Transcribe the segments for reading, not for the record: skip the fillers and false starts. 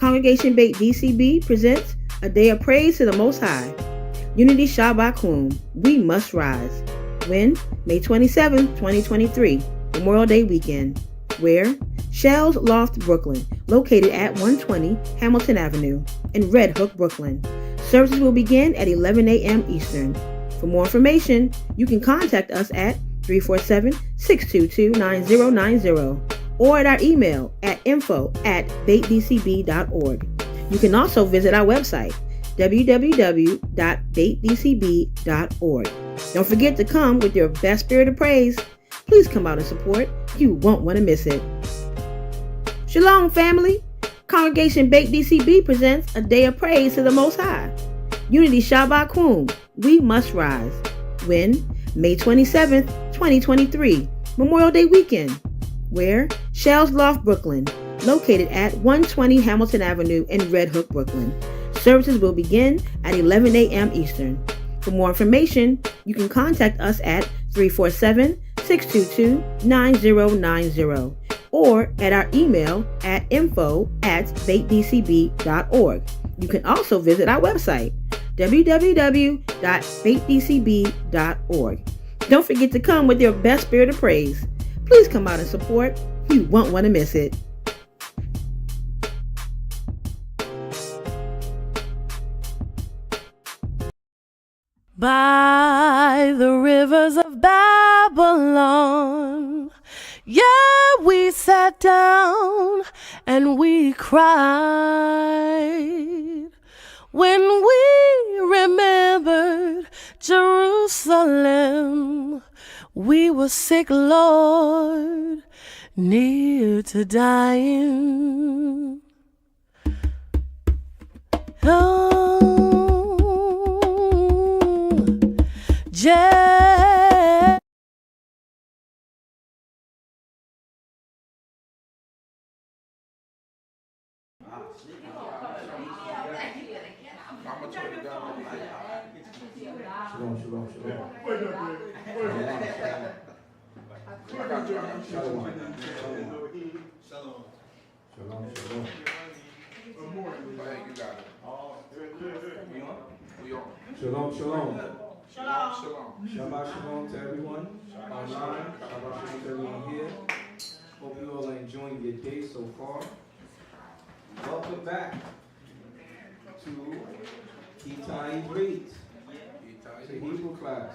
Congregation Bait D.C.B. presents a day of praise to the Most High. Unity Shabbat, we must rise. When? May 27, 2023, Memorial Day weekend. Where? Shell's Loft, Brooklyn, located at 120 Hamilton Avenue in Red Hook, Brooklyn. Services will begin at 11 a.m. Eastern. For more information, you can contact us at 347-622-9090 or at our email at info@baitdcb.org. You can also visit our website, www.baitdcb.org. Don't forget to come with your best spirit of praise. Please come out and support. You won't want to miss it. Shalom, family. Congregation Bait D.C.B. presents a day of praise to the Most High. Unity Shabbat, we must rise. When? May 27th, 2023, Memorial Day weekend. Where? Shell's Loft, Brooklyn, located at 120 Hamilton Avenue in Red Hook, Brooklyn. Services will begin at 11 a.m. Eastern. For more information, you can contact us at 347-622-9090 or at our email at info@baitdcb.org. You can also visit our website, www.baitdcb.org. Don't forget to come with your best spirit of praise. Please come out and support. You won't want to miss it. By the rivers of Babylon, yeah, we sat down and we cried when we remembered Jerusalem. We were sick, Lord, near to dying. Shalom, shalom, shalom. Shalom, shalom. Shalom, shalom. Shabbat shalom to everyone online. Shabbat shalom to everyone here. Hope you all are enjoying your day so far. Welcome back to Kitai Read, to Hebrew class.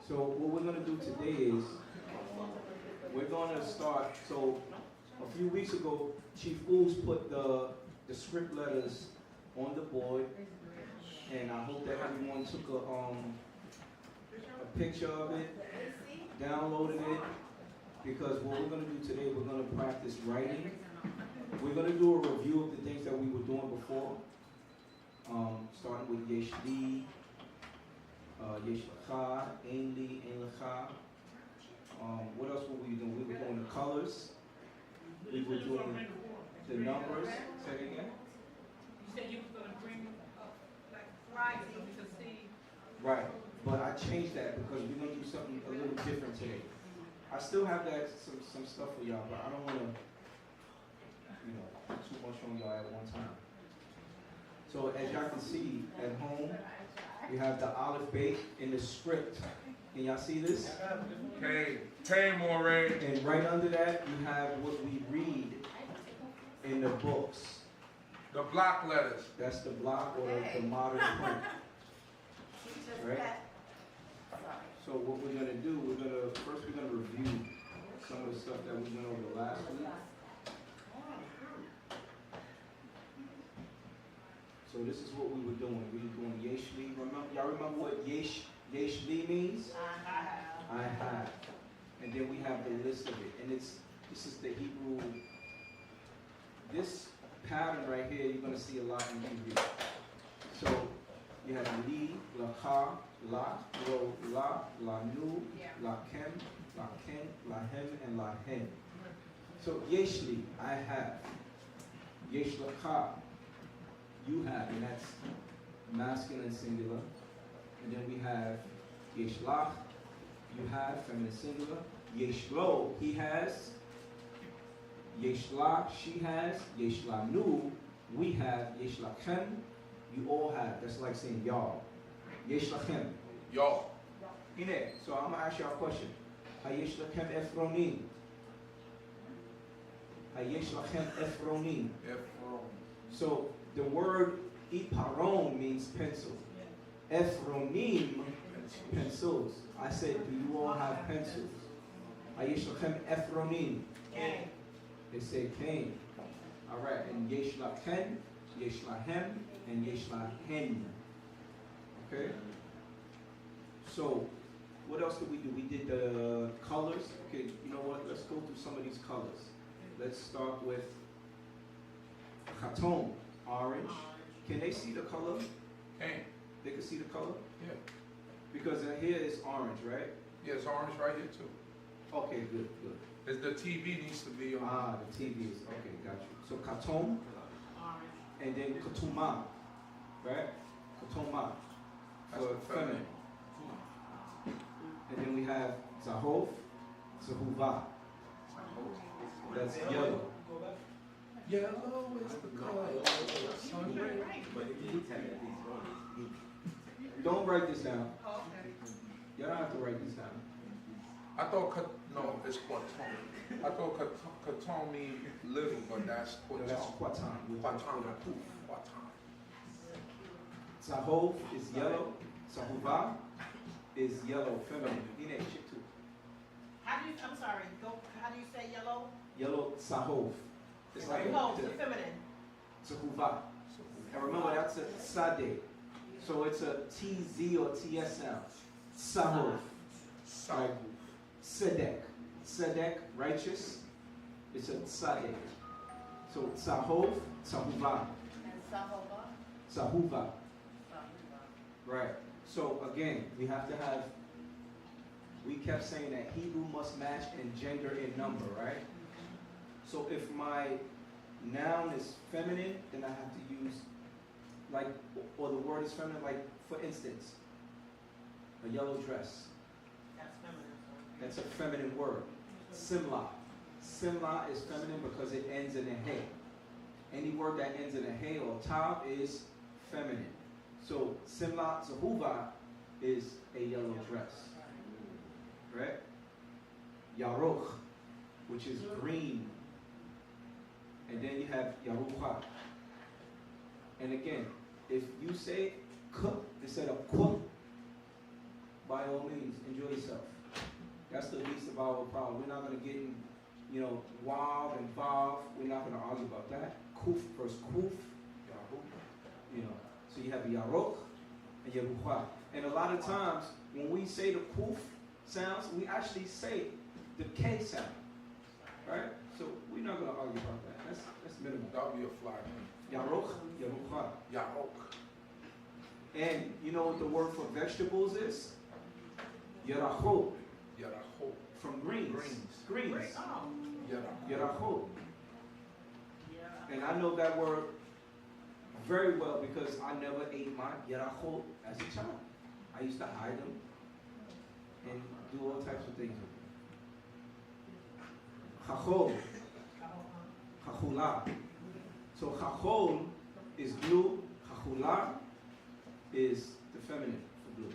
So what we're going to do today is we're going to start. So a few weeks ago, Chief Ools put the script letters on the board, and I hope that everyone took a picture of it, downloaded it, because what we're going to do today, we're going to practice writing. We're going to do a review of the things that we were doing before, starting with Yesh Li, Yesh Lacha, Ein Li, Ein Lacha. What else were we doing? We were doing the colors. We were doing the numbers. Say it again. You said you was going to bring like slides so we could see. Right, but I changed that because we're going to do something a little different today. I still have that some stuff for y'all, but I don't want to, put too much on y'all at one time. So as y'all can see at home, we have the Alef Bait in the script. Can y'all see this? Hey, Moreh. And right under that, you have what we read in the books. The block letters. That's the block or the modern print. Right? So what we're going to do, we're going to review some of the stuff that we went over last week. So this is what we were doing. We were doing Yesh Li. Y'all remember what Yesh Li means? I have. And then we have the list of it. And this is the Hebrew. This pattern right here, you're going to see a lot in Hebrew. So you have Li, Lacha, La, Lo, La, Nu, Lakem, Laken, Lahem, and Lahen. So Yesh Li, I have. Yesh Lacha, you have, and that's masculine singular. And then we have Yesh Lach, you have, feminine singular. Yesh Lo, he has. Yeshla, she has. Yeshla nu, we have. Yeshlachem, you all have. That's like saying y'all. Yeshlachem. Y'all. Ine, so I'm going to ask y'all a question. Hayeshlachem Ephronim. Hayeshlachem Ephronim. So the word iparon means pencil. Ephronim, pencils. I said, do you all have pencils? Hayeshlachem Ephronim. They say Cain. All right, and Yeshlachem, Yeshlahem, and Yeshlahen. Okay? So, what else did we do? We did the colors. Okay, you know what? Let's go through some of these colors. Let's start with Khaton, orange. Can they see the color? Hey. They can see the color? Yeah. Because here is orange, right? Yeah, it's orange right here too. Okay, good, good. The TV needs to be on. Ah, the TV is, okay, got you. So Khaton, and then CHOKMAH, right? CHOKMAH, for feminine. And then we have Zahov, Zahuvah. That's yellow. Yellow is the color. Don't write this down. You don't have to write this down. I thought, no, it's Quaton. I thought Quaton means little, but that's No, that's Quaton. Quaton. Quaton. Zahov is yellow. Zahuvah is yellow, feminine. You need shit too. How do you, I'm sorry, how do you say yellow? Yellow Zahov. It's like No, it's feminine. Zahuvah. And remember, that's a Sade. So it's a TZ or TS sound. Zahov. Like Sedek. Sedek, righteous. It's a Sade. So Zahov, Zahuvah. Zahuvah. Right. So again, we have to have, we kept saying that Hebrew must match in gender and number, right? So if my noun is feminine, then I have to use, like, or the word is feminine, like, for instance, a yellow dress. That's feminine. That's a feminine word. Simla. Simla is feminine because it ends in a hey. Any word that ends in a hey or tav is feminine. So Simla Zahuvah is a yellow dress. Right? Yaroch, which is green. And then you have Yarucha. And again, if you say k instead of k, by all means, enjoy yourself. That's the least of our problem. We're not going to get in, wav and vav. We're not going to argue about that. Kuf versus kuf. So you have Yaroch and Yarucha. And a lot of times, when we say the kuf sounds, we actually say the K sound. Right? So we're not going to argue about that. That's minimal. That would be a fly. Yaroch, Yarucha. Yarok. And you know what the word for vegetables is? Yarachot. Yarachot. From greens. Greens. Yarachot. Yarachot. And I know that word very well because I never ate my yarachot as a child. I used to hide them and do all types of things with them. Chachol. Chachula. So chachol is blue. Chachula is the feminine for blue.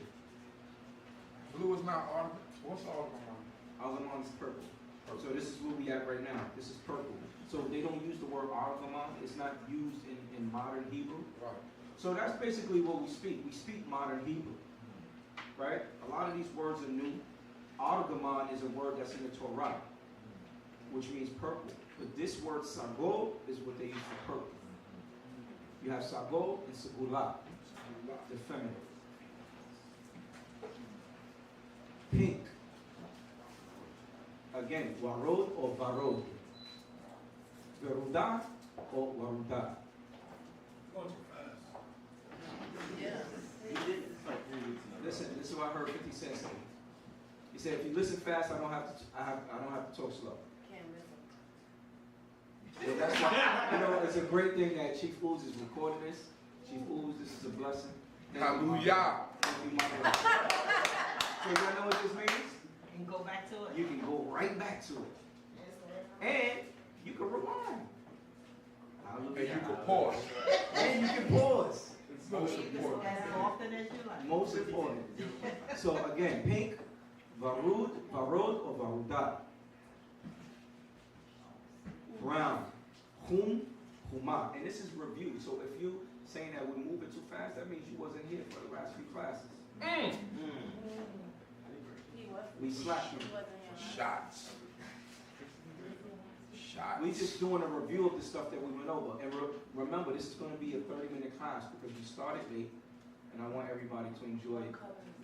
Blue is not argon. What's argon? Argamon is purple. So this is where we at right now. This is purple. So they don't use the word argamon. It's not used in modern Hebrew. Right. So that's basically what we speak. We speak modern Hebrew. Right? A lot of these words are new. Argamon is a word that's in the Torah, which means purple. But this word sago is what they use for purple. You have sago and segula, the feminine. Pink. Again, warod or varod. Veruda or waruda. Listen, this is what I heard 50 Cent say. He said, if you listen fast, I don't have to talk slow. So that's why, it's a great thing that Chief Ooze is recording this. Chief Ooze, this is a blessing. Hallelujah. Thank you, my brother. So y'all know what this means? And go back to it. You can go right back to it. And You can rewind. And you can pause. And you can pause. It's most important. As often as you like. Most important. So again, pink, varud, varod, or varudat. Brown, hum, huma. And this is review. So if you saying that we're moving too fast, that means you wasn't here for the last few classes. We slapped you. Shots. Shots. We just doing a review of the stuff that we went over. And remember, this is going to be a 30-minute class because we started late, and I want everybody to enjoy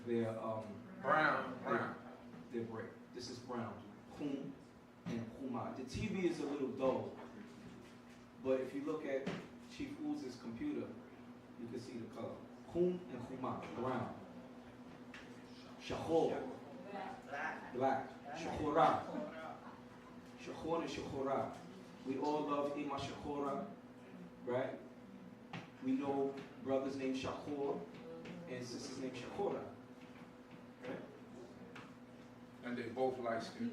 their Brown. their break. This is brown, hum, and huma. The TV is a little dull, but if you look at Chief Uz's computer, you can see the color. Hum and huma, brown. Shahor, black. Shahora. Shahor and Shahora. We all love Ima Shahora, right? We know brothers named Shahor and sisters named Shahora. Right? And they both light skinned.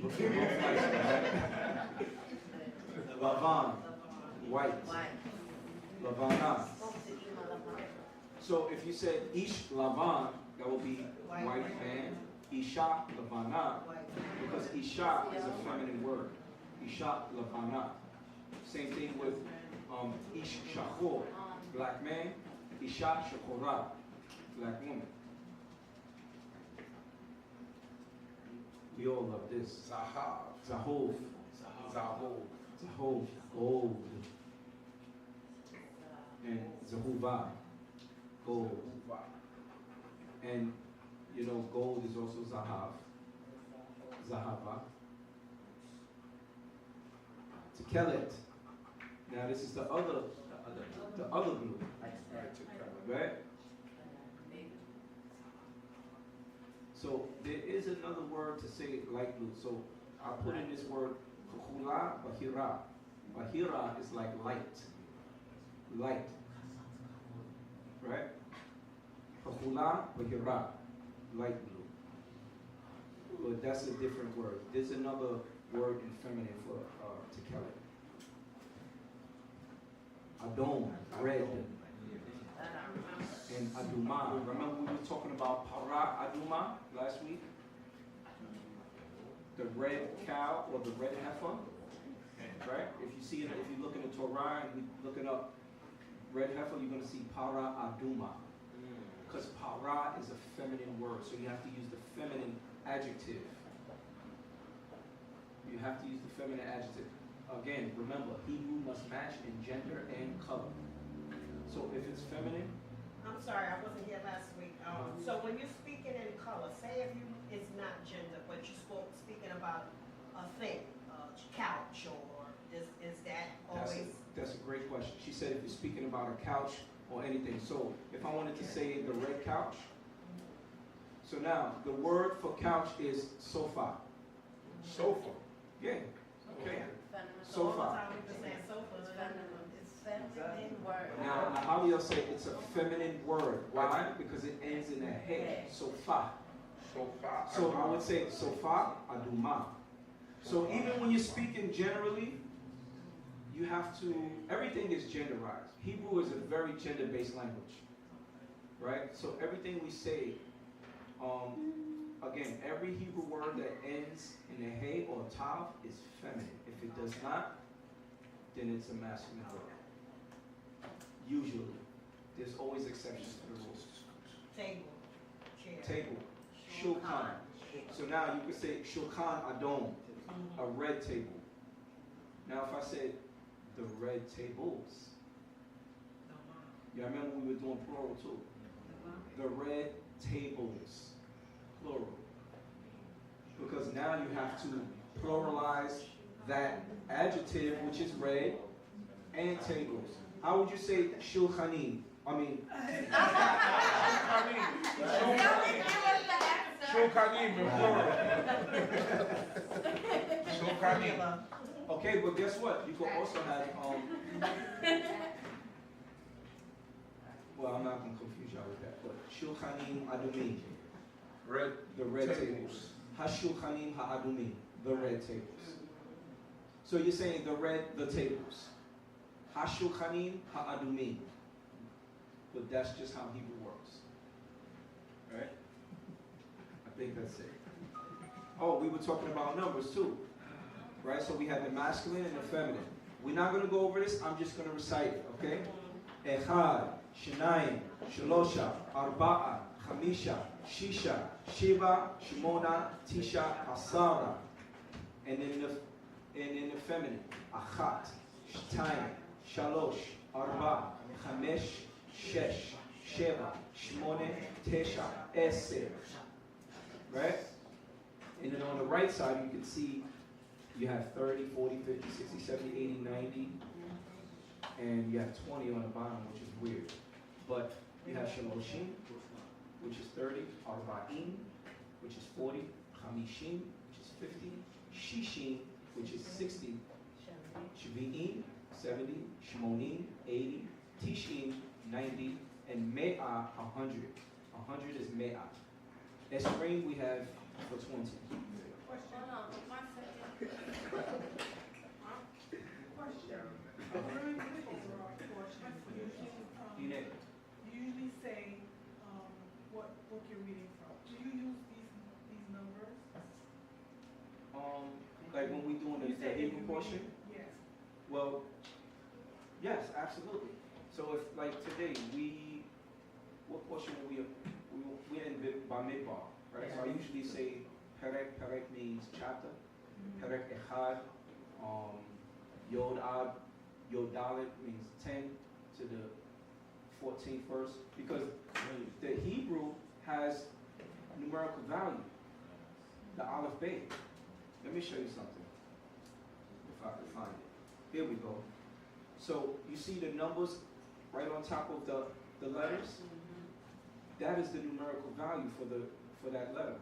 Okay, both light-skinned, right? Lavan, white. Lavana. So if you said Ish Lavan, that would be white man. Isha Lavana, because Isha is a feminine word. Isha Lavana. Same thing with Ish Shahor, black man. Isha Shahora, black woman. We all love this. Zahav. Zahov. Zahov, gold. And Zahuva, gold. And you know, gold is also Zahav. Zahava. Tekelet. Now this is the other blue. Right? So there is another word to say light blue. So I put in this word Kahula Bahira. Bahira is like light. Light. Right? Kahula Bahira. Light blue. But that's a different word. There's another word in feminine for Tekelet. Adom, red. And Aduma. Remember we were talking about Para Aduma last week? The red cow or the red heifer. Right? If you see it, if you look in the Torah and you looking up red heifer, you're going to see Para Aduma. Because Para is a feminine word, so you have to use the feminine adjective. You have to use the feminine adjective. Again, remember, Hebrew must match in gender and color. So if it's feminine, I'm sorry, I wasn't here last week. So when you're speaking in color, say if it's not gender, but you're speaking about a thing, a couch, or is that always? That's a great question. She said if you're speaking about a couch or anything. So if I wanted to say the red couch, so now the word for couch is sofa. Sofa. Yeah. Okay. So all the Sofa. time we've been saying sofa, it's feminine word. Now how do y'all say it's a feminine word? Why? Because it ends in a he. Sofa. Sofa. So I would say sofa aduma. So even when you're speaking generally, you have to, everything is genderized. Hebrew is a very gender-based language, right? So everything we say, again, every Hebrew word that ends in a he or tav is feminine. If it does not, then it's a masculine word. Usually. There's always exceptions to the rules. Table, chair. Table, shulchan. So now you could say shulchan adom, a red table. Now if I said the red tables, yeah, I remember we were doing plural too. The red tables, plural. Because now you have to pluralize that adjective, which is red, and tables. How would you say shulchanim? I mean, Shulchanim in plural. Shulchanim. okay, but guess what? You could also have, well, I'm not going to confuse y'all with that, but shulchanim adumim, The red tables. Hashulchanim ha'adumim, the red tables. So you're saying the tables. Hashulchanim ha'adumim. But that's just how Hebrew works. Right? I think that's it. Oh, we were talking about numbers too. Right? So we have the masculine and the feminine. We're not going to go over this. I'm just going to recite it. Okay? Echad, Shnayim, Shalosha, Arba'a, Chamisha, Shisha, Shiva, Shimona, Tisha, Asara. And in the feminine, Achat, Shtayim, Shalosh, Arba, Chamesh, Shesh, Sheva, Shmone, Tesha, Eser. Right? And then on the right side, you can see you have 30, 40, 50, 60, 70, 80, 90. And you have 20 on the bottom, which is weird. But you have Shaloshim, which is 30, Arba'im, which is 40, Chamishim, which is 50, Shishim, which is 60, Shvi'im, 70, Shmonim, 80, Tishim, 90, and Me'ah, 100. 100 is Me'ah. Esrim we have for 20. You usually say what book you're reading from. Do you use these numbers? Like when we doing the Hebrew portion? Yes. Well, yes, absolutely. So if like today what portion we're in Bamidbar, right? So I usually say Perek. Perek means chapter. Perek Echad. Yod Ad. Yod Dalet means 10 to the 14th verse, because the Hebrew has numerical value. The Alef Bey. Let me show you something, if I can find it. Here we go. So you see the numbers right on top of the letters? That is the numerical value for that letter.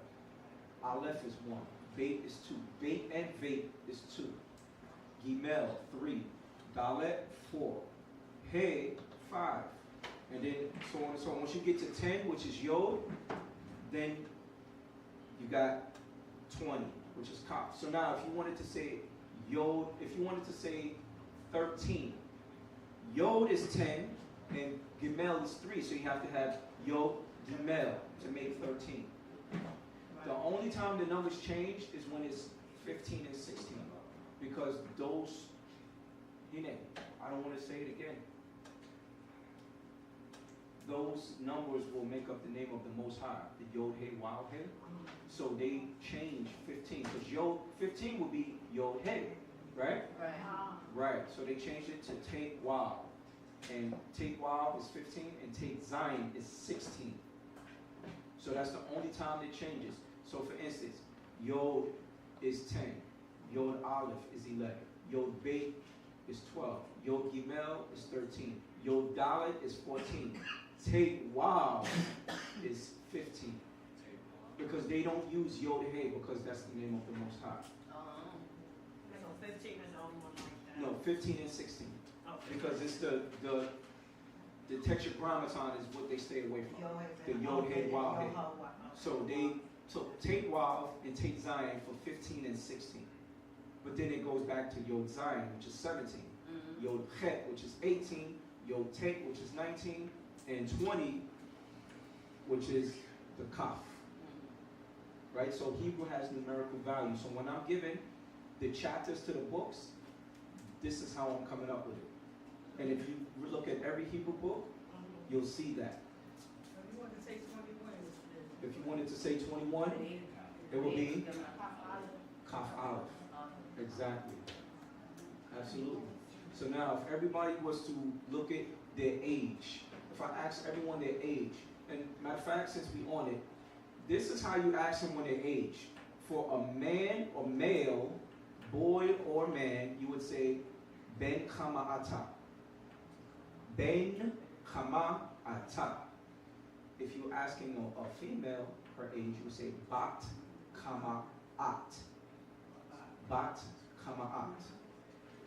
Alef is 1. Beit is 2. Beit and Veit is 2. Gimel, 3. Dalet, 4. He, 5. And then so on and so on. Once you get to 10, which is Yod, then you got 20, which is Kaf. So now if you wanted to say Yod, if you wanted to say 13, Yod is 10 and Gimel is 3, so you have to have Yod Gimel to make 13. The only time the numbers change is when it's 15 and 16, because those, I don't want to say it again. Those numbers will make up the name of the Most High, the Yod He Waw He. So they change 15, because Yod 15 will be Yod He, right? Right. So they changed it to Tate Waw, and Tate Waw is 15, and Tate Zion is 16. So that's the only time it changes. So for instance, Yod is 10, Yod Aleph is 11, Yod Beit is 12, Yod Gimel is 13, Yod Dalet is 14, Tate Waw is 15. Because they don't use Yod He, because that's the name of the Most High. So 15 is the only one like that? No, 15 and 16. Okay. Because it's the tetragrammaton is what they stay away from. The Yod He Waw He. So they took Tate Waw and Tate Zion for 15 and 16. But then it goes back to Yod Zion, which is 17. Yod Chet, which is 18. Yod Tate, which is 19. And 20, which is the Kaf. Right? So Hebrew has numerical value. So when I'm giving the chapters to the books, this is how I'm coming up with it. And if you look at every Hebrew book, you'll see that. If you want to say 21, If you wanted to say 21, it will be Kaf Aleph. Exactly. Absolutely. So now, if everybody was to look at their age, if I ask everyone their age, and matter of fact, since we on it, this is how you ask them when their age. For a man or male, boy or man, you would say Ben Kama Ata. Ben Kama Ata. If you're asking a female her age, you would say Bat Kama At. Bat Kama At.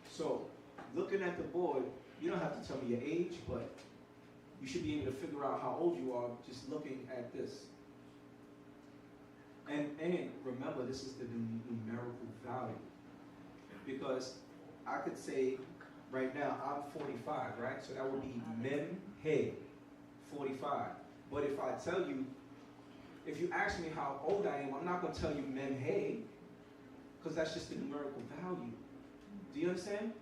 So, looking at the board, you don't have to tell me your age, but you should be able to figure out how old you are just looking at this. And remember, this is the numerical value. Because I could say right now I'm 45, right? So that would be mem he, 45. But if I tell you, if you ask me how old I am, I'm not going to tell you mem he, because that's just a numerical value. Do you understand?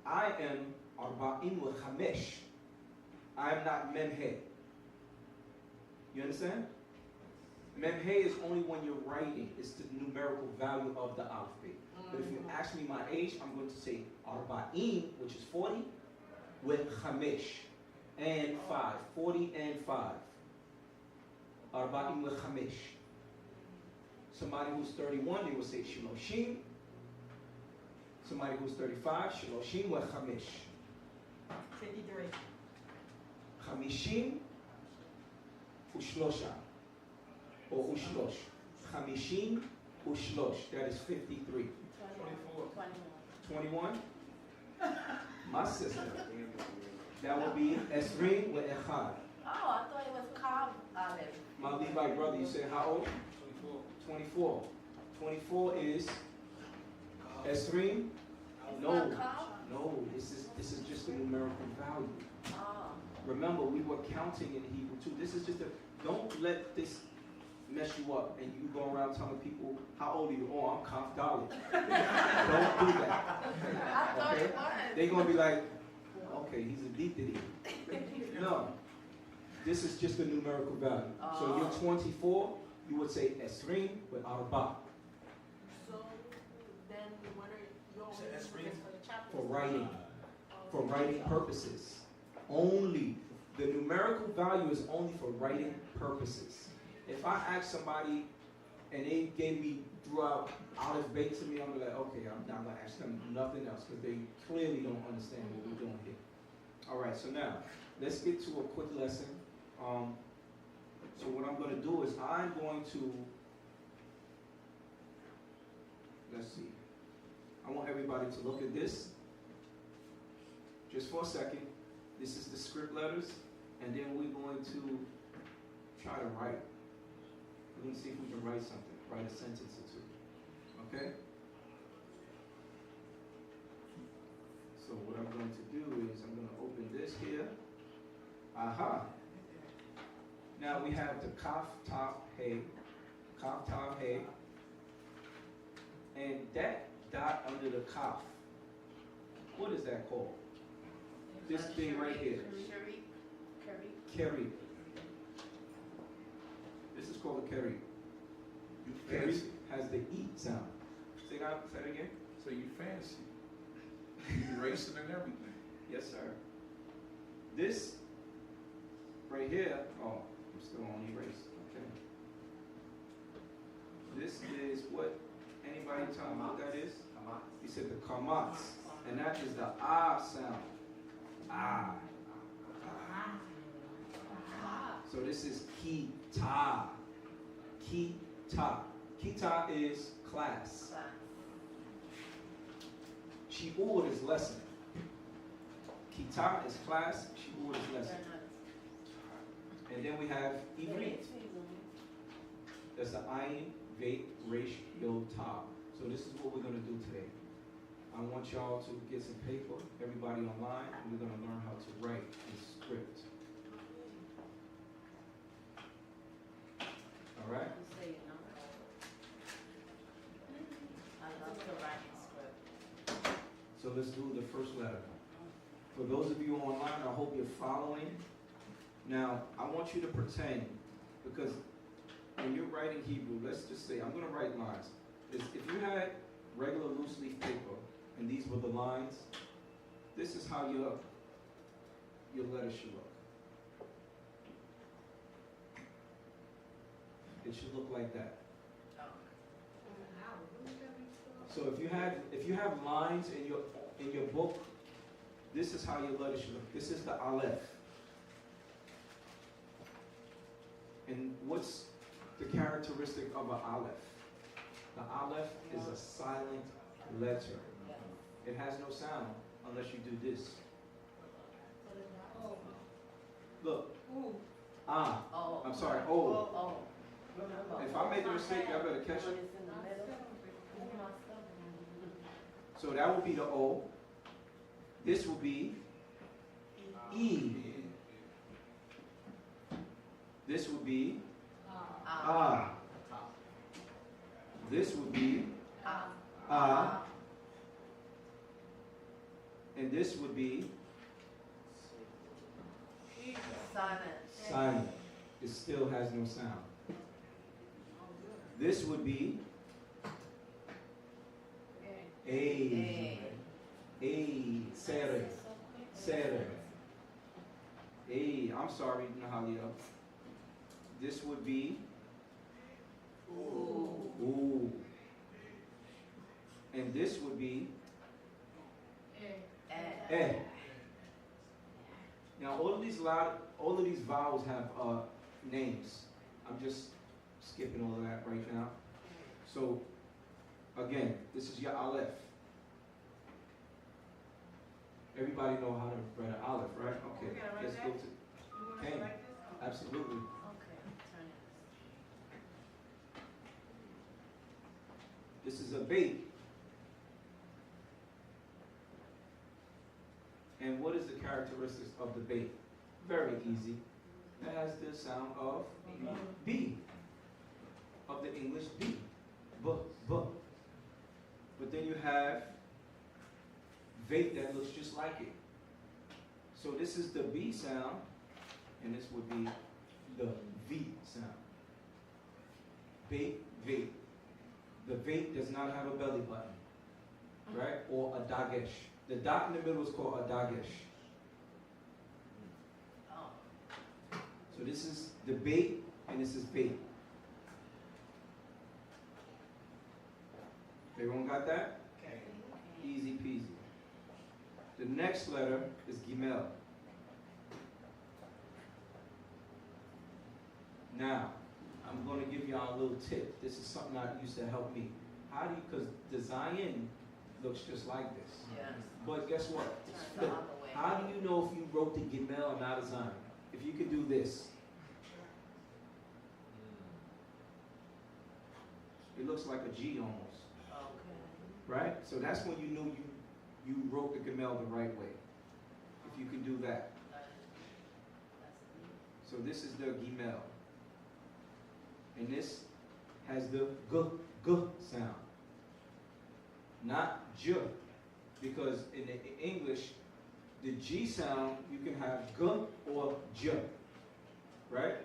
I am arba'in wa chamesh. I am not mem he. You understand? Mem he is only when you're writing. It's the numerical value of the alphabet. But if you ask me my age, I'm going to say arba'in, which is 40, with chamesh and 5. 40 and 5. Arba'in with chamesh. Somebody who's 31, they will say shiloshim. Somebody who's 35, shiloshim with chamesh. 53. Chamishim ushlosha. Or ushlosh. Chamishim ushlosh. That is 53. 21? My sister. That would be Esrin with Echad. Oh, I thought it was Cobb, Alef. My Levi brother, you said how old? 24. 24 is Esrin? No. No, this is just a numerical value. Oh. Remember, we were counting in Hebrew too. This is just don't let this mess you up and you go around telling people, how old are you? Oh, I'm Kaf Dalit. Don't do that. I thought Okay? it was. They're going to be like, okay, he's addicted here. No. This is just a numerical value. So you're 24, you would say Esrin with Arba. So then when are you only using this for the chapter? For writing. For writing purposes. Only. The numerical value is only for writing purposes. If I ask somebody and they gave me throughout Alef Beit to me, I'm like, okay, I'm not going to ask them nothing else because they clearly don't understand what we're doing here. All right, so now let's get to a quick lesson. So what I'm going to do is I'm going to, let's see. I want everybody to look at this just for a second. This is the script letters, and then we're going to try to write. We're going to see if we can write something, write a sentence or two. Okay? So what I'm going to do is I'm going to open this here. Aha. Now we have the Kaf, Tav, Hey. Kaf, Tav, Hey. And that dot under the Kaf, what is that called? This thing right here. Keri. This is called a keri. Keri has the E sound. Say that again. So you fancy. You racing and everything. Yes, sir. This right here, oh, I'm still on erase. Okay. This is what, anybody tell me what that is? He said the kamats. And that is the ah sound. Ah. So this is kita. Kita. Kita is class. Shi'ur is lesson. Kita is class. Shi'ur is lesson. And then we have Ivrit. That's the ayin, veit, resh, yod, tav. So this is what we're going to do today. I want y'all to get some paper, everybody online, and we're going to learn how to write in script. All right? So let's do the first letter. For those of you online, I hope you're following. Now, I want you to pretend, because when you're writing Hebrew, let's just say, I'm going to write lines. If you had regular loose leaf paper, and these were the lines, this is how your letter should look. It should look like that. So if you have lines in your book, this is how your letter should look. This is the Alef. And what's the characteristic of an Alef? The Alef is a silent letter. It has no sound unless you do this. Look. Ah. I'm sorry. Oh. If I made the mistake, y'all better catch it. So that would be the O. This will be E. This would be Ah. This would be Ah. And this would be silent. It still has no sound. This would be A. A. Sere. Sere. A. I'm sorry, Nahalia. This would be Ooh. And this would be Eh. Now all of these vowels have names. I'm just skipping all of that right now. So again, this is your Alef. Everybody know how to write an Alef, right? Okay, let's go to Pain. Absolutely. This is a bait. And what is the characteristics of the bait? Very easy. It has the sound of B. Of the English B. B. But then you have bait that looks just like it. So this is the B sound, and this would be the V sound. Bait, bait. The bait does not have a belly button, right? Or a dagesh. The dot in the middle is called a dagesh. So this is the bait, and this is bait. Everyone got that? Okay. Easy peasy. The next letter is Gimel. Now, I'm going to give y'all a little tip. This is something that used to help me. How do you, because the Zion looks just like this. Yes. But guess what? It's flipped. How do you know if you wrote the Gimel or not a Zion? If you could do this. It looks like a G almost. Okay. Right? So that's when you knew you wrote the Gimel the right way. If you can do that. So this is the Gimel. And this has the G sound. Not J. Because in the English, the G sound, you can have G or J. Right?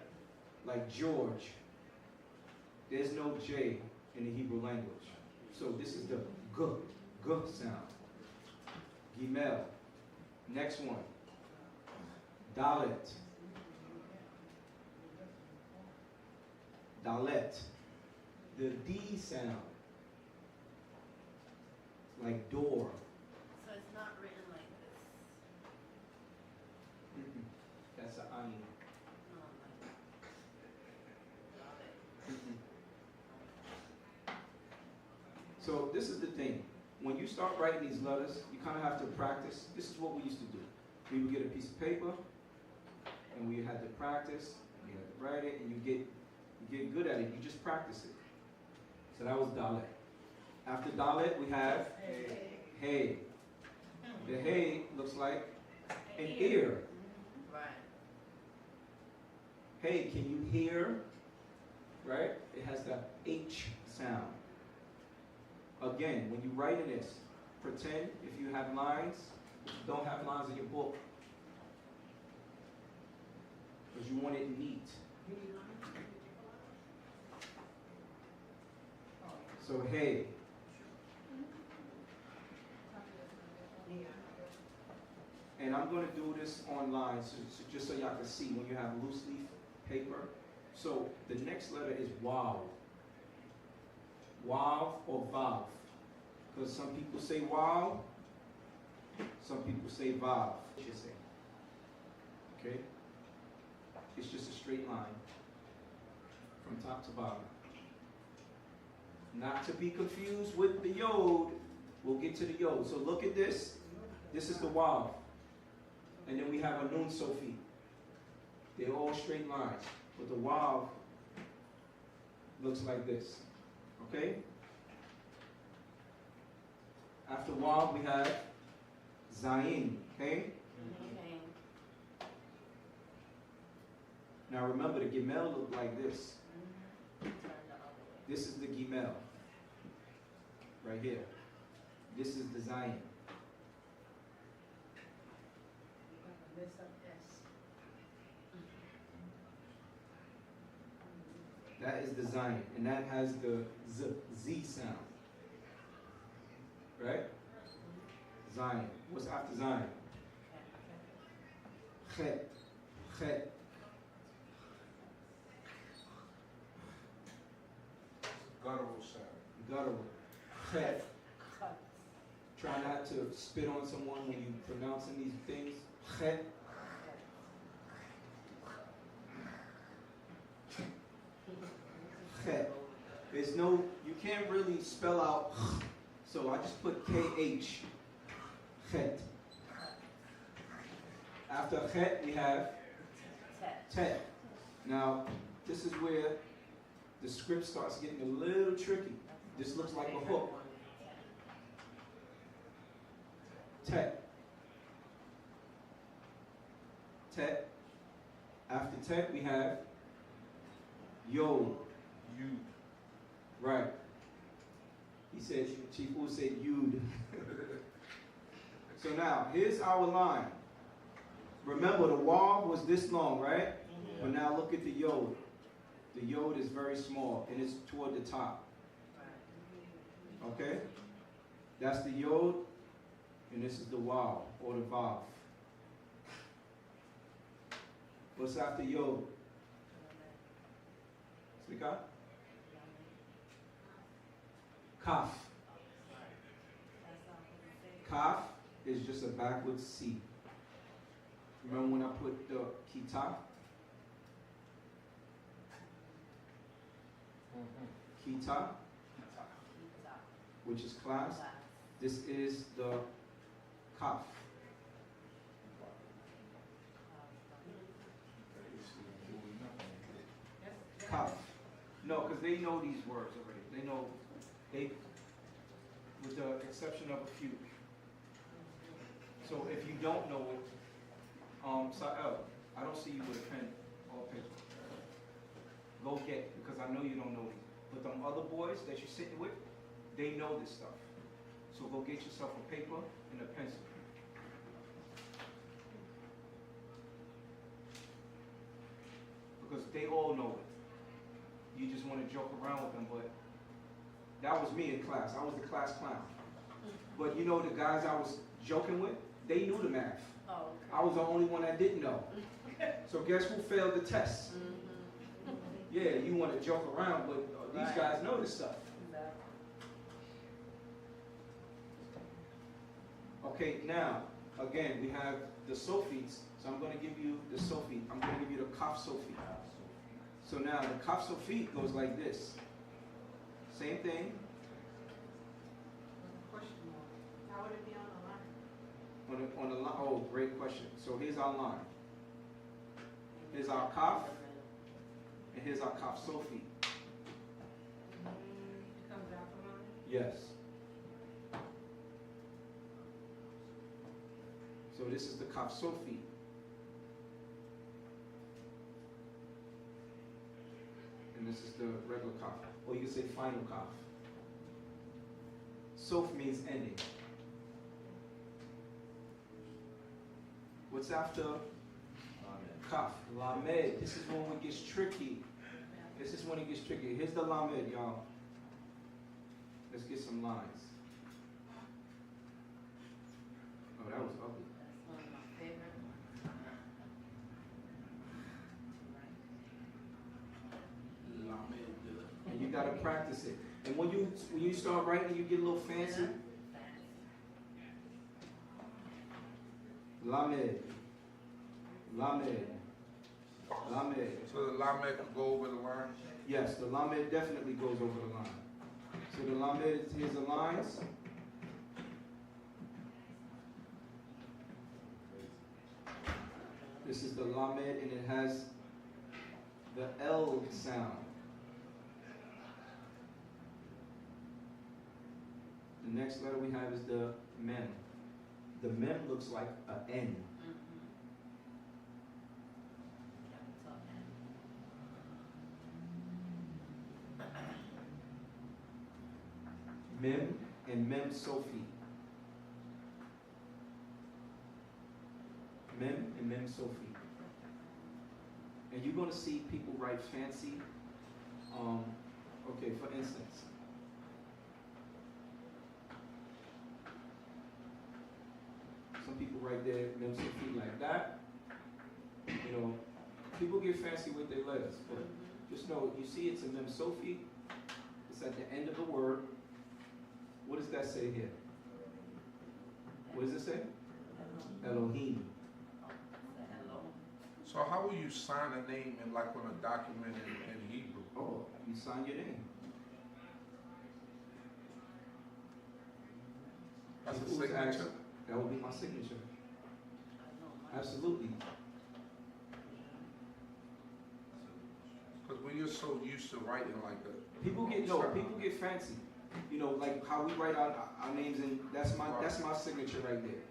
Like George. There's no J in the Hebrew language. So this is the G sound. Gimel. Next one. Dalet. Dalet. The D sound. Like door. So it's not written like this. That's an ani. So this is the thing. When you start writing these letters, you kind of have to practice. This is what we used to do. We would get a piece of paper, and we had to practice. You had to write it, and you get good at it. You just practice it. So that was Dalet. After Dalet, we have Hey. The Hey looks like an ear. Right. Hey, can you hear? Right? It has the H sound. Again, when you write in this, pretend if you have lines, if you don't have lines in your book, because you want it neat. So hey. And I'm going to do this online, so just so y'all can see when you have loose leaf paper. So the next letter is Wav. Wav or Vav. Because some people say Wav, some people say Vav. Okay? It's just a straight line from top to bottom. Not to be confused with the Yod. We'll get to the Yod. So look at this. This is the Wav. And then we have a Nun Sofi. They're all straight lines. But the Wav looks like this. Okay? After Wav, we have Zayin. Okay? Now remember, the Gimel look like this. This is the Gimel. Right here. This is the Zayin. That is the Zayin. And that has the Z sound. Right? Zayin. What's after Zayin? Chet. Chet. Guttural sound. Guttural. Chet. Try not to spit on someone when you pronouncing these things. Chet. Chet. There's no, you can't really spell out, so I just put K-H. Chet. After Chet, we have Tet. Now, this is where the script starts getting a little tricky. This looks like a hook. Tet. Tet. After Tet, we have Yod. You. Right. He said, Chief Wu said Yud. So now, here's our line. Remember, the Wav was this long, right? But now look at the Yod. The Yod is very small, and it's toward the top. Okay? That's the Yod, and this is the Wav, or the Vav. What's after Yod? Speak up. Kaf. Kaf is just a backwards C. Remember when I put the Kita? Kita, which is class. This is the Kaf. Kaf. No, because they know these words already. They know, with the exception of a few. So if you don't know it, Sa'el, I don't see you with a pen or a paper. Go get, because I know you don't know these. But them other boys that you're sitting with, they know this stuff. So go get yourself a paper and a pencil. Because they all know it. You just want to joke around with them, but that was me in class. I was the class clown. But you know the guys I was joking with, they knew the math. Oh, okay. I was the only one that didn't know. So guess who failed the test? Yeah, you want to joke around, but these guys know this stuff. Okay, now, again, we have the Sophies. So I'm going to give you the Sophie. I'm going to give you the Kaf Sophie. So now the Kaf Sophie goes like this. Same thing. How would it be on the line? On the line. Oh, great question. So here's our line. Here's our Kaf. And here's our Kaf Sophie. Comes out the line? Yes. So this is the Kaf Sophie. And this is the regular Kaf. Or you can say final Kaf. Soph means ending. What's after Kaf? Lamed. This is when it gets tricky. This is when it gets tricky. Here's the Lamed, y'all. Let's get some lines. Oh, that was ugly. That's one of my favorite. And you gotta practice it. And when you start writing, you get a little fancy. Lamed. Lamed. Lamed. So the Lamed could go over the line? Yes, the Lamed definitely goes over the line. So the Lamed, here's the lines. This is the Lamed, and it has the L sound. The next letter we have is the mem. The mem looks like an N. Mem and Mem Sophie. Mem and Mem Sophie. And you're going to see people write fancy. Okay, for instance, some people write their Mem Sophie like that. You know, people get fancy with their letters, but just know, you see it's a Mem Sophie. It's at the end of the word. What does that say here? What does it say? Elohim. So how will you sign a name in like on a document in Hebrew? Oh, you sign your name. That's a People would signature? ask, that would be my signature. Absolutely. Because when you're so used to writing like a People get fancy. You know, like how we write our names, and that's my signature right there.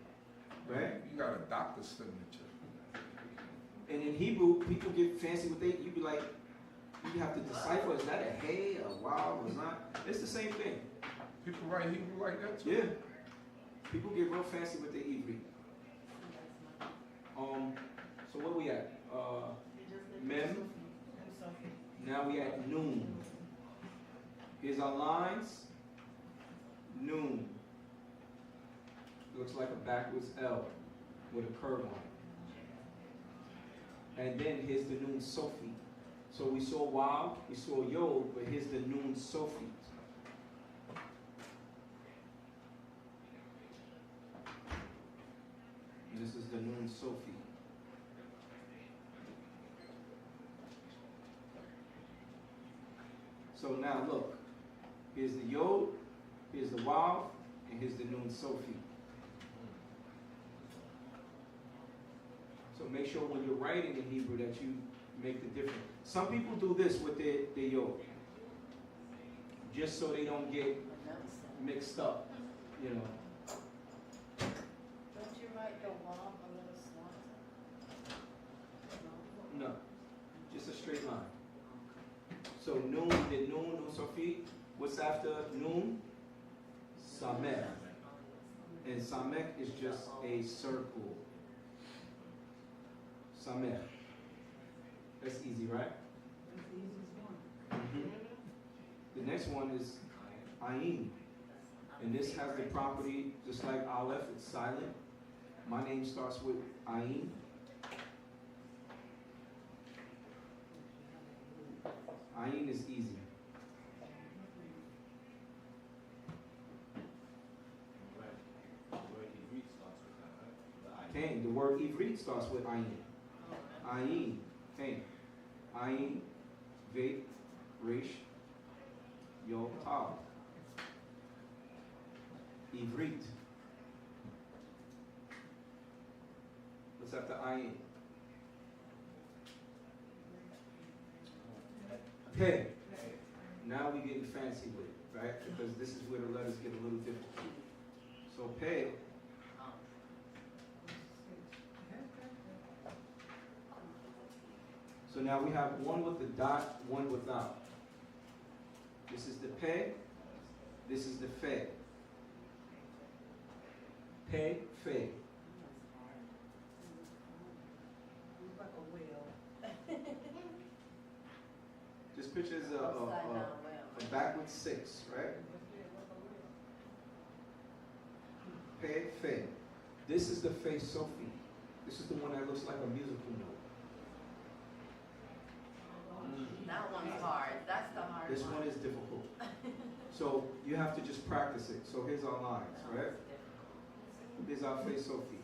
Right? You got a doctor's signature. And in Hebrew, people get fancy with it. You be like, you have to decipher, is that a hey, a wow, or not? It's the same thing. People write Hebrew like that too? Yeah. People get real fancy with their Hebrew. So where we at? Mem. Now we at noon. Here's our lines. Noon. Looks like a backwards L with a curve on it. And then here's the noon Sophie. So we saw Waw, we saw Yod, but here's the noon Sophie. And this is the noon Sophie. So now look, here's the Yod, here's the Waw, and here's the noon Sophie. So make sure when you're writing in Hebrew that you make the difference. Some people do this with their Yod, just so they don't get mixed up, you know. Don't you write the wall a little slanted? No, just a straight line. So noon, did noon Sophie. What's after noon? Samech. And Samech is just a circle. Samech. That's easy, right? That's the easiest one. The next one is Ayin. And this has the property, just like Alef, it's silent. My name starts with Ayin. Ayin is easy. Pain. The word Ivrit starts with Ayin. Ayin. Pain. Ayin. Veit. Resh. Yod. Tav. Ivrit. What's after Ayin? Pei. Now we're getting fancy with it, right? Because this is where the letters get a little difficult. So Pei. So now we have one with the dot, one without. This is the Pei. This is the Fe. Pei, Fe. Looks like a whale. This picture is a backwards 6, right? Pei, Fe. This is the Fe Sophie. This is the one that looks like a musical note. That one's hard. That's the hard one. This one is difficult. So you have to just practice it. So here's our lines, right? Here's our Fe Sophie.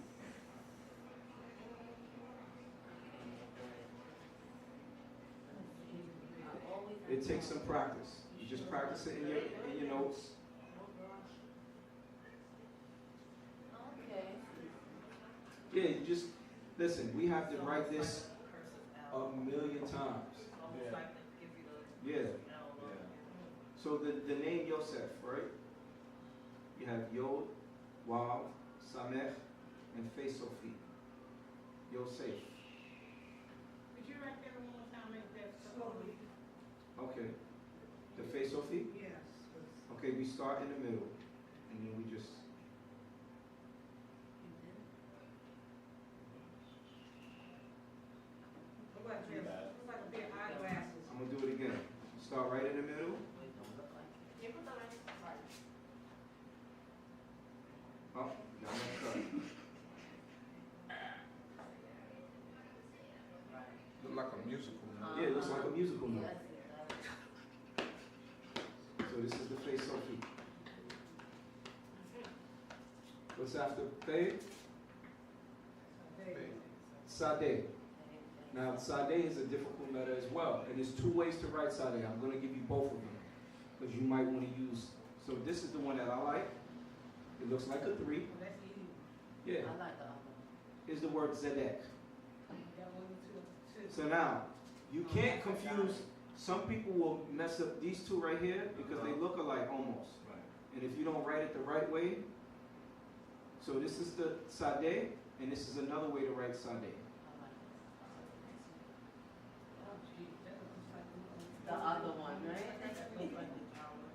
It takes some practice. You just practice it in your notes. Okay. Yeah, you just listen. We have to write this a million times. Yeah. So the name Yosef, right? You have Yod, Wav, Samech, and Fe Sofi. Yosef. Could you write that one more time, make that slowly? Okay. The Fe Sofi? Yes. Okay, we start in the middle, and then we just. Look like this. Looks like a pair of eyeglasses. I'm gonna do it again. Start right in the middle. Oh, got messed up. Look like a musical. Yeah, it looks like a musical note. So this is the Fe Sofi. What's after Fe? Sade. Now, Sade is a difficult letter as well, and there's two ways to write Sade. I'm going to give you both of them, because you might want to use. So this is the one that I like. It looks like a 3. Yeah. I like the other one. Is the word Zedek. So now, you can't confuse. Some people will mess up these two right here because they look alike almost. And if you don't write it the right way, so this is the Sade, and this is another way to write Sade. The other one, right?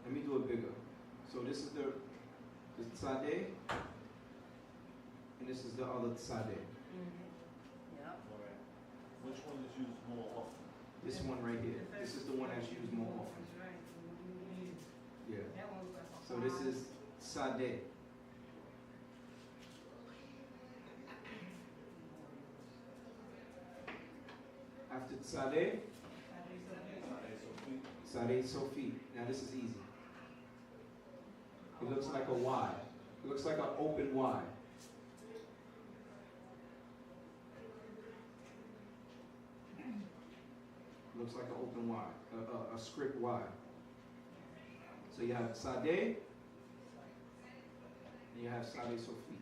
Let me do it bigger. So this is the Sade, and this is the other Sade. Yep. Which one is used more often? This one right here. This is the one that's used more often. Yeah. So this is Sade. After Sade, Sade Sofi. Now this is easy. It looks like a Y. It looks like an open Y. Looks like an open Y, a script Y. So you have Sade, and you have Sade Sofi.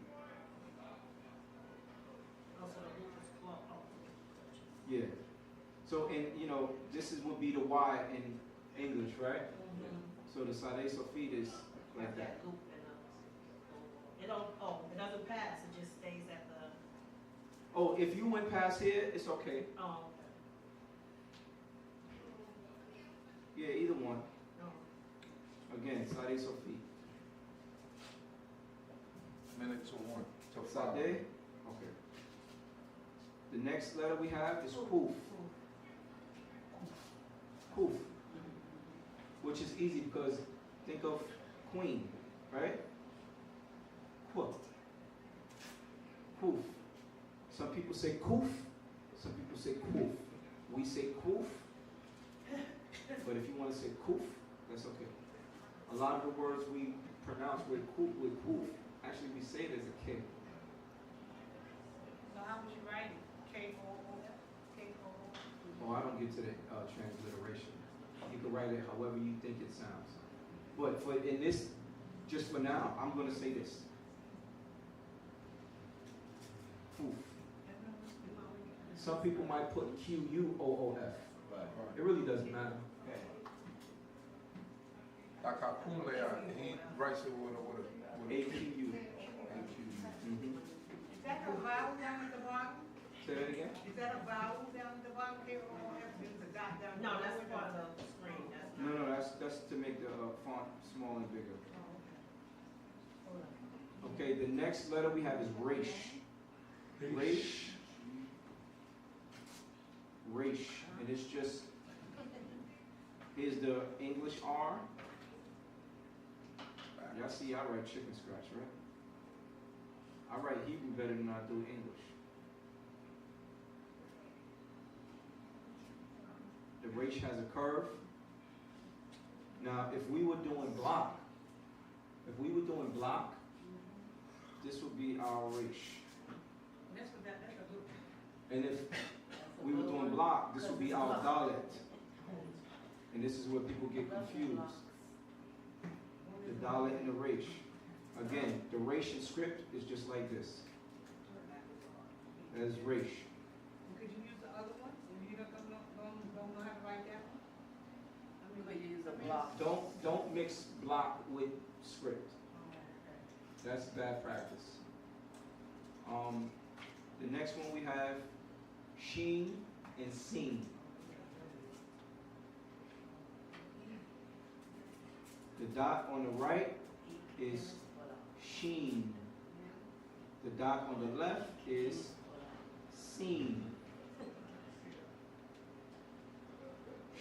Yeah. So, and you know, this is would be the Y in English, right? So the Sade Sofi is like that. It doesn't pass, it just stays at the. Oh, if you went past here, it's okay. Oh, Yeah, either one. okay. Again, Sade Sofi. Minute to 1 to 5. Sade. Okay. The next letter we have is Kuf. Kuf. Which is easy because think of queen, right? Kuf. Kuf. Some people say Kuf. Some people say Kuf. We say Kuf. But if you want to say Kuf, that's okay. A lot of the words we pronounce with Kuf, actually we say it as a K. So how would you write it? K-O-O-F? K-O-O-F? Oh, I don't get to the transliteration. You can write it however you think it sounds. But for in this, just for now, I'm going to say this. Kuf. Some people might put Q-U-O-O-F. It really doesn't matter. Like Akumlea, he writes it with a A-Q-U. Is that a vowel down at the bottom? Say that again? Is that a vowel down at the bottom? K-O-O-F? There's a dot down. No, that's part of the screen. No, that's to make the font small and bigger. Okay, the next letter we have is Resh. Resh. Resh. And it's just, here's the English R. Y'all see I write chicken scratch, right? I write Hebrew better than I do English. The Resh has a curve. Now, if we were doing block, this would be our Resh. That's a good. And if we were doing block, this would be our Dalet. And this is where people get confused. The Dalet and the Resh. Again, the Resh in script is just like this. That is Resh. Could you use the other one? You don't know how to write that one? I mean, we use a block. Don't mix block with script. That's bad practice. The next one we have sheen and seen. The dot on the right is sheen. The dot on the left is seen.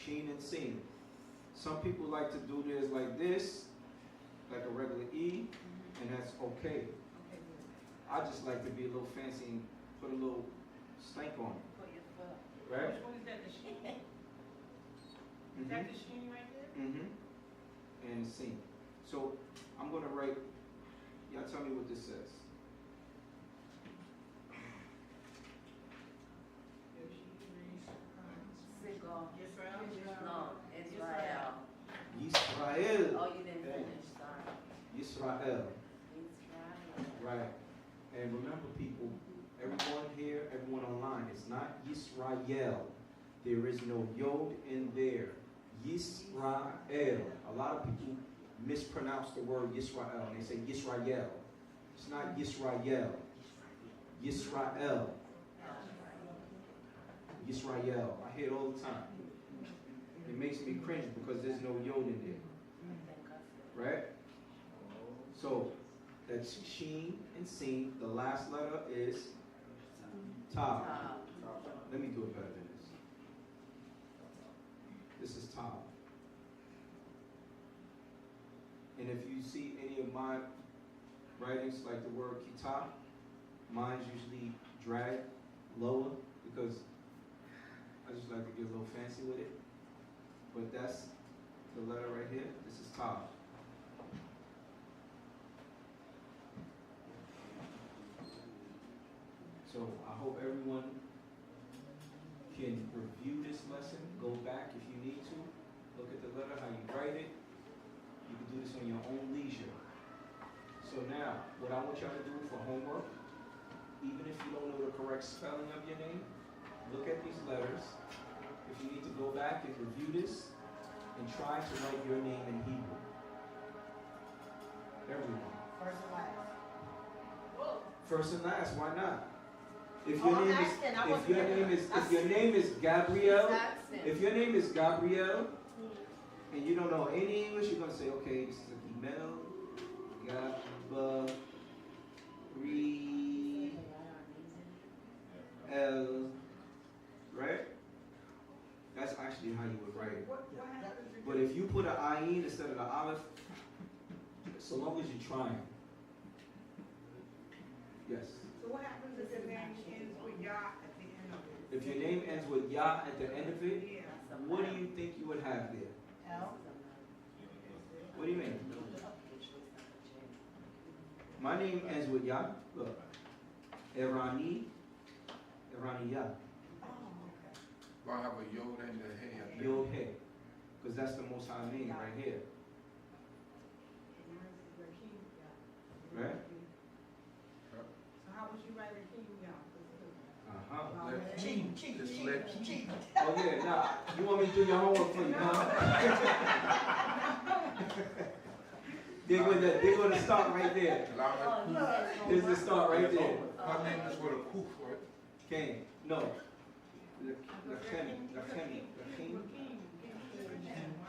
Sheen and seen. Some people like to do this like this, like a regular E, and that's okay. I just like to be a little fancy and put a little stank on it. Right? Which one is that, the sheen? Is that the sheen right there? Mm-hmm. And seen. So I'm gonna write, y'all tell me what this says. No, Israel. Yisrael. Oh, you didn't finish, sorry. Yisrael. Israel. Right. And remember, people, everyone here, everyone online, it's not Yisrael. There is no yod in there. Yisrael. A lot of people mispronounce the word Yisrael and they say Yisrael. It's not Yisrael. Yisrael. Yisrael. I hear it all the time. It makes me cringe because there's no yod in there. Right? So, that's sheen and seen. The last letter is tav. Let me do it better than this. This is tav. And if you see any of my writings, like the word kitab, mine's usually dragged lower because I just like to get a little fancy with it. But that's the letter right here. This is tav. So I hope everyone can review this lesson, go back if you need to, look at the letter, how you write it. You can do this on your own leisure. So now, what I want y'all to do for homework, even if you don't know the correct spelling of your name, look at these letters. If you need to go back and review this, and try to write your name in Hebrew. Everyone. First and last. First and last, why not? If Oh, your I'm name asking, I is, wasn't if your looking. name is, if your name is Gabrielle, Jackson. if your name is Gabrielle, and you don't know any English, you're gonna say, okay, this is a email, Gabrielle, right? That's actually how you would write it. What happens if But if you put an ayin instead of the Alef, so long as you're trying. Yes. So what happens if the name ends with Yah at the end of it? If your name ends with Yah at the end of it, Yeah. what do you think you would have there? L. What do you mean? My name ends with Yah. Look. Eraniyah. Do I have a yod and a hey? Yod Hey. Because that's the most high name right here. Right? So how would you write a king Yah? Uh-huh. Just let cheat. Oh yeah, now you want me to do your homework for you, huh? They're gonna start right there. Here's the start right there. Her name is with a kuf, right? Cain. No. Lachem.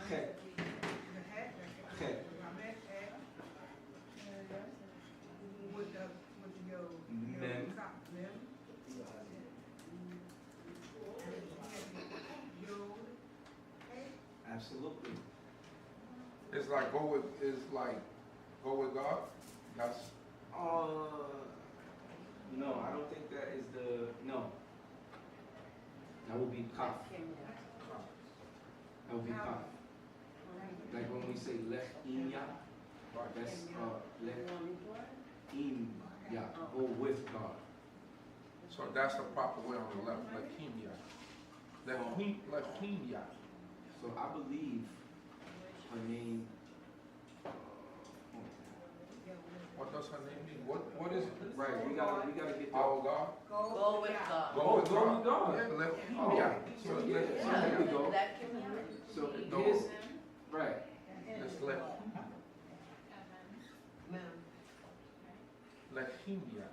Chet. Chet. With the Mem. Absolutely. It's like go with God. That's No, I don't think that is the no. That would be kaf. That would be kaf. Like when we say Eraniyah, that's Eraniyah, go with God. so that's the proper way on the left. Lechimya. So I believe her name. What does her name mean? What is it? Right, we gotta get Our God. Go with God. Go with God. Yeah, Lechimya. So Yeah, there we go. So No. here's right. Let's let. Lehimia.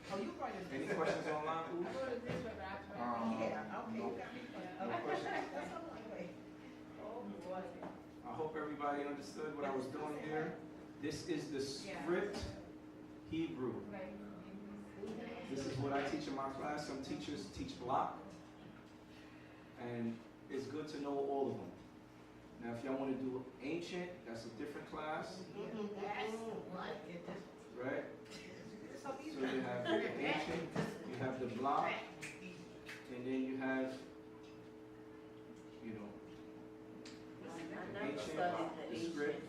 Oh, you brought it. Any questions online, Pooh? Yeah, okay, you got me. No questions? That's all right. Oh, boy. I hope everybody understood what I was doing here. This is the script Hebrew. This is what I teach in my class. Some teachers teach block. And it's good to know all of them. Now, if y'all want to do ancient, that's a different class, right? So you have ancient, you have the block, and then you have, you know, ancient, the script,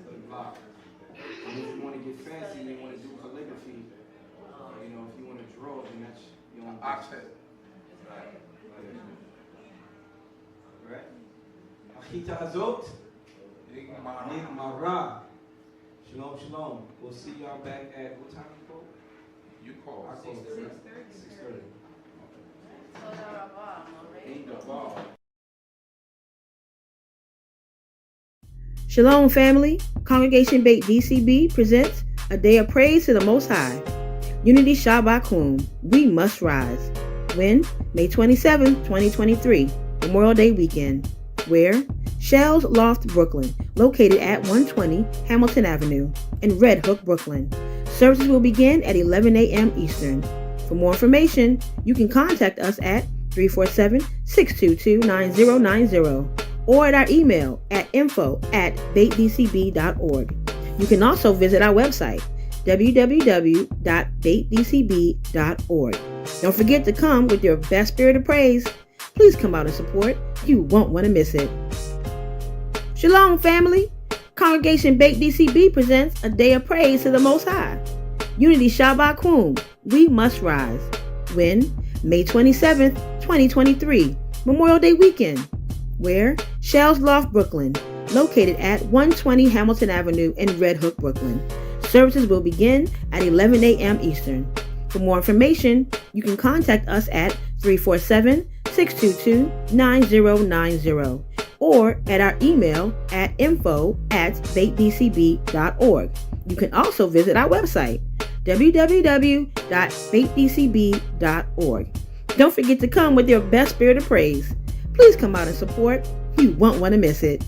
the block. And if you want to get fancy, you want to do calligraphy, you know, if you want to draw, then that's your own Accent. Right? Achita Hazot, Nigmara. Shalom, shalom. We'll see y'all back at what time you call? You call. I call 6:30. Ain't the ball. Shalom, family. Congregation Bait D.C.B. presents a day of praise to the Most High. Unity Shabbat. We must rise. When? May 27, 2023, Memorial Day weekend. Where? Shell's Loft, Brooklyn, located at 120 Hamilton Avenue in Red Hook, Brooklyn. Services will begin at 11 a.m. Eastern. For more information, you can contact us at 347-622-9090 or at our email at info@baitdcb.org. You can also visit our website, www.baitdcb.org. Don't forget to come with your best spirit of praise. Please come out and support. You won't want to miss it. Shalom, family. Congregation Bait D.C.B. presents a day of praise to the Most High. Unity Shabbat. We must rise. When? May 27th, 2023, Memorial Day weekend. Where? Shell's Loft, Brooklyn, located at 120 Hamilton Avenue in Red Hook, Brooklyn. Services will begin at 11 a.m. Eastern. For more information, you can contact us at 347-622-9090 or at our email at info@baitdcb.org. You can also visit our website, www.baitdcb.org. Don't forget to come with your best spirit of praise. Please come out and support. You won't want to miss it.